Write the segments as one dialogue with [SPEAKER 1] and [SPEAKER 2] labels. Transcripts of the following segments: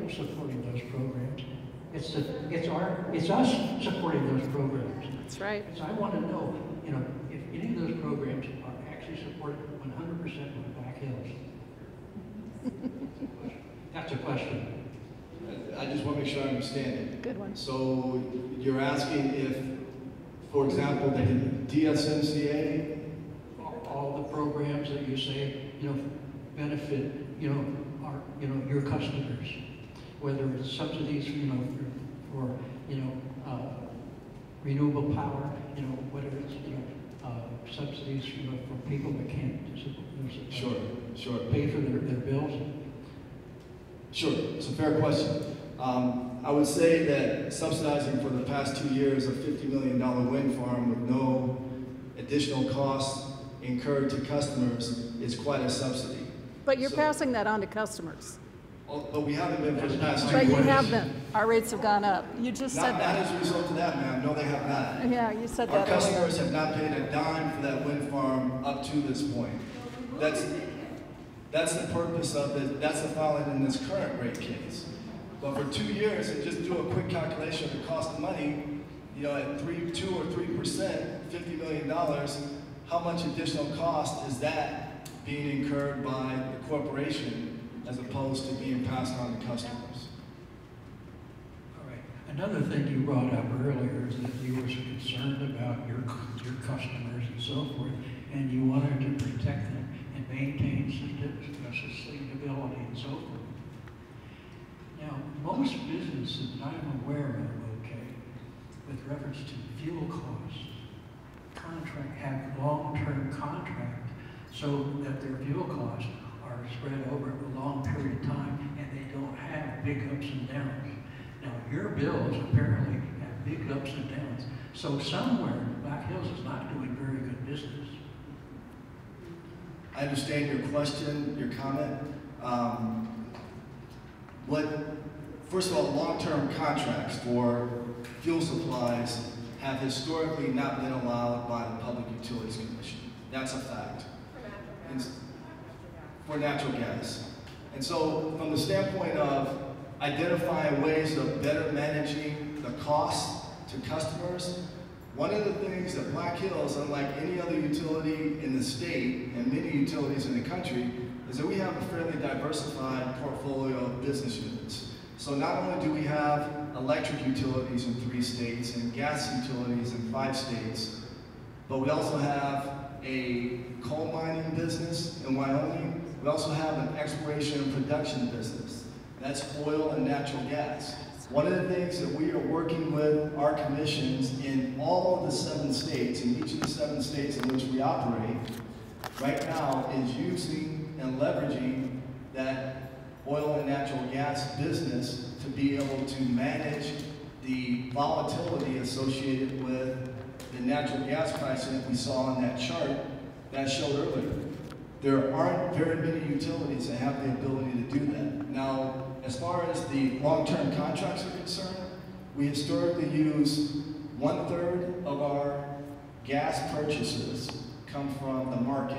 [SPEAKER 1] else supporting those programs. It's us supporting those programs.
[SPEAKER 2] That's right.
[SPEAKER 1] So I want to know, you know, if any of those programs are actually supported 100% by Black Hills. That's a question.
[SPEAKER 3] I just want to make sure I understand it.
[SPEAKER 2] Good one.
[SPEAKER 3] So you're asking if, for example, the DSMCA,
[SPEAKER 1] all the programs that you say, you know, benefit, you know, your customers, whether it's subsidies, you know, for you know, renewable power, you know, whether it's, you know, subsidies, you know, for people that can't
[SPEAKER 3] sure,
[SPEAKER 1] pay for their bills.
[SPEAKER 3] Sure, it's a fair question. I would say that subsidizing for the past 2 years a $50 million wind farm with no additional costs incurred to customers is quite a subsidy.
[SPEAKER 2] But you're passing that on to customers.
[SPEAKER 3] But we haven't been for the past 2
[SPEAKER 2] But
[SPEAKER 3] years.
[SPEAKER 2] you have been. Our rates have gone up. You just said
[SPEAKER 3] Not
[SPEAKER 2] that.
[SPEAKER 3] as a result of that, ma'am. No, they have not.
[SPEAKER 2] Yeah, you said
[SPEAKER 3] Our
[SPEAKER 2] that
[SPEAKER 3] customers
[SPEAKER 2] earlier.
[SPEAKER 3] have not paid a dime for that wind farm up to this point. That's the purpose of it. That's the filing in this current rate case. But for 2 years, and just do a quick calculation of the cost of money, you know, at 2 or 3%, $50 million, how much additional cost is that being incurred by the corporation as opposed to being passed on to customers?
[SPEAKER 1] All right. Another thing you brought up earlier is that you were concerned about your customers and so forth, and you wanted to protect them and maintain sustainability and so forth. Now, most businesses that I'm aware of, okay, with reference to fuel costs, have long-term contract so that their fuel costs are spread over a long period of time and they don't have big ups and downs. Now, your bills apparently have big ups and downs. So somewhere, Black Hills is not doing very good business.
[SPEAKER 3] I understand your question, your comment. First of all, long-term contracts for fuel supplies have historically not been allowed by the Public Utilities Commission. That's a fact. For natural gas. And so, from the standpoint of identifying ways of better managing the cost to customers, one of the things that Black Hills, unlike any other utility in the state and many utilities in the country, is that we have a fairly diversified portfolio of business units. So not only do we have electric utilities in 3 states and gas utilities in 5 states, but we also have a coal mining business in Wyoming. We also have an exploration and production business. That's oil and natural gas. One of the things that we are working with our commissions in all of the 7 states, in each of the 7 states in which we operate, right now is using and leveraging that oil and natural gas business to be able to manage the volatility associated with the natural gas pricing that we saw on that chart that I showed earlier. There aren't very many utilities that have the ability to do that. Now, as far as the long-term contracts are concerned, we historically use 1/3 of our gas purchases come from the market,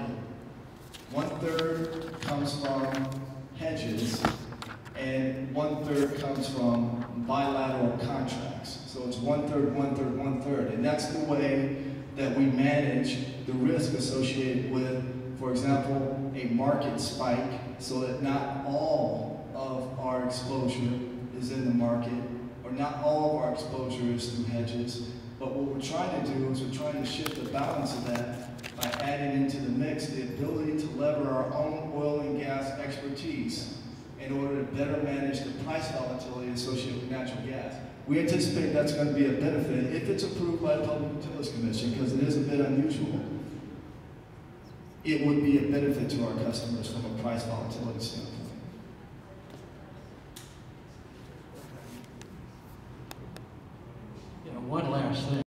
[SPEAKER 3] 1/3 comes from hedges, and 1/3 comes from bilateral contracts. So it's 1/3, 1/3, 1/3, and that's the way that we manage the risk associated with, for example, a market spike, so that not all of our exposure is in the market, or not all of our exposure is through hedges. But what we're trying to do is we're trying to shift the balance of that by adding into the mix the ability to lever our own oil and gas expertise in order to better manage the price volatility associated with natural gas. We anticipate that's going to be a benefit if it's approved by the Public Utilities Commission, because it is a bit unusual. It would be a benefit to our customers from a price volatility standpoint.
[SPEAKER 1] You know, one last thing.